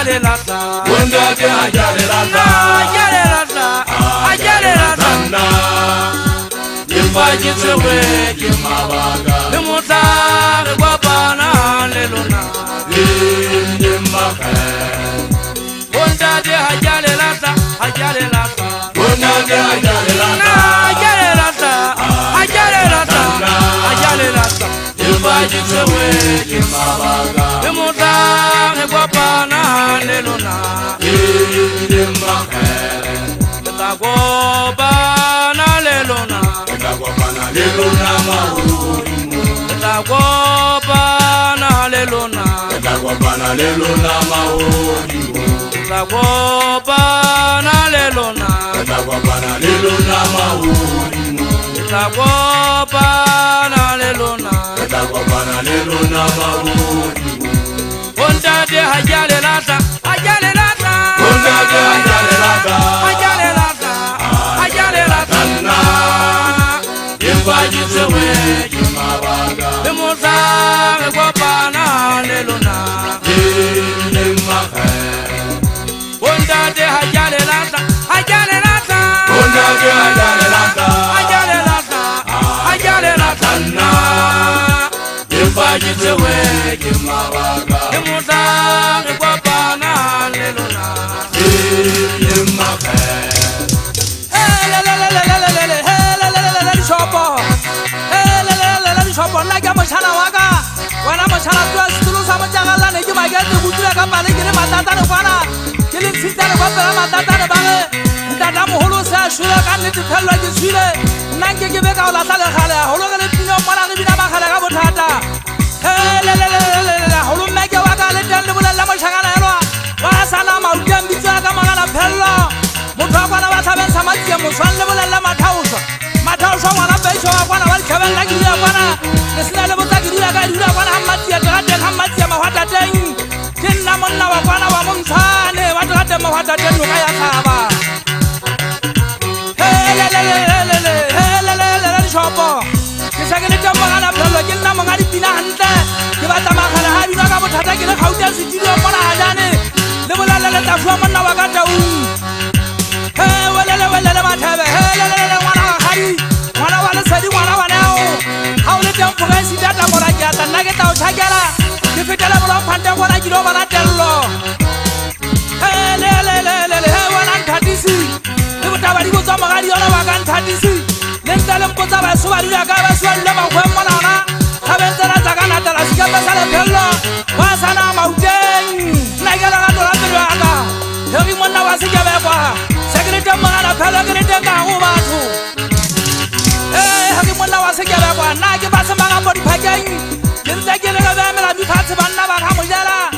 ajale lata Wanda ke ajale lata ajale lata ajale lata Imbaji sewe kimabaga Limuta Gwapana lelona Imaka Wanda ke ajale lata ajale lata Wanda ke ajale lata ajale lata ajale lata ajale lata Imbaji sewe kimabaga Limuta Gwapana lelona Imaka Gwapana lelona Gwapana lelona mahurimu Gwapana lelona Gwapana lelona mahurimu Gwapana lelona Gwapana lelona mahurimu Gwapana lelona Gwapana lelona mahurimu Wanda de ajale lata ajale lata Wanda ke ajale lata ajale lata ajale lata Imbaji sewe kimabaga Limuta Gwapana lelona Imaka Wanda de ajale lata ajale lata Wanda ke ajale lata ajale lata ajale lata Imbaji sewe kimabaga Limuta Gwapana lelona Imaka Shopo na ke moshana wa ka wena moshana twa setulu sa mojagala ne ke maketse go dula ka pale ke le matata ne kwana ke le tshitsa le ba pela matata ne ba ge ntata moholo sa shula ka nnete phelwa ke tshwile nna nke ke be ka o latla le gale holo ke le pino mona re bina magale ka bothata holo mmeke wa ka le teng le bolela moshagana elwa wa sana mautia mbitsa ka magana phello motho wa kwana ba tlhabeng sa matsia moswan le bolela mathauswa mathauswa ngwana beisho wa kwana ba ditšhabeng la ke dula kwana le sena le botsa ke dula ka dula kwana ga mmatsia tegateng ga mmatsia mahwatateng ke nna monna wa kwana wa montshane wa tegateng mahwatateng noka ya tlhaba dishopo ke sa ke le teng mogana phelelo ke nna monga dipina gantle ke batla magale ga bino ka bothata ke le gauta setudio mona gajane le bolala le tafua monna wa ka taung welele mathebe ngwana wa gadi ngwana wa lesedi ngwana wa neo ga o le teng foresitata mora ke atla nna ke tla o tšhakela ke fetele bolomphanteng gona ke dio bona tello wena nthatisi le botabadi botswa mogadi yona wa ka nthatisi le ntse le mpotsa baso ba dula ka baso ba dule makgweng monana ga bentsena tsa ka natela sekepe sa lephello wa sana mauteng nna ke legato la pelo ya ka hegi monna wa sekebekwa sekreteng mogana phelo ke reteng ka go batho hegi monna wa sekebekwa nna ke ba semanga mo diphakeng ke ntse ke le ka beemela difatshe banna ba ga mojela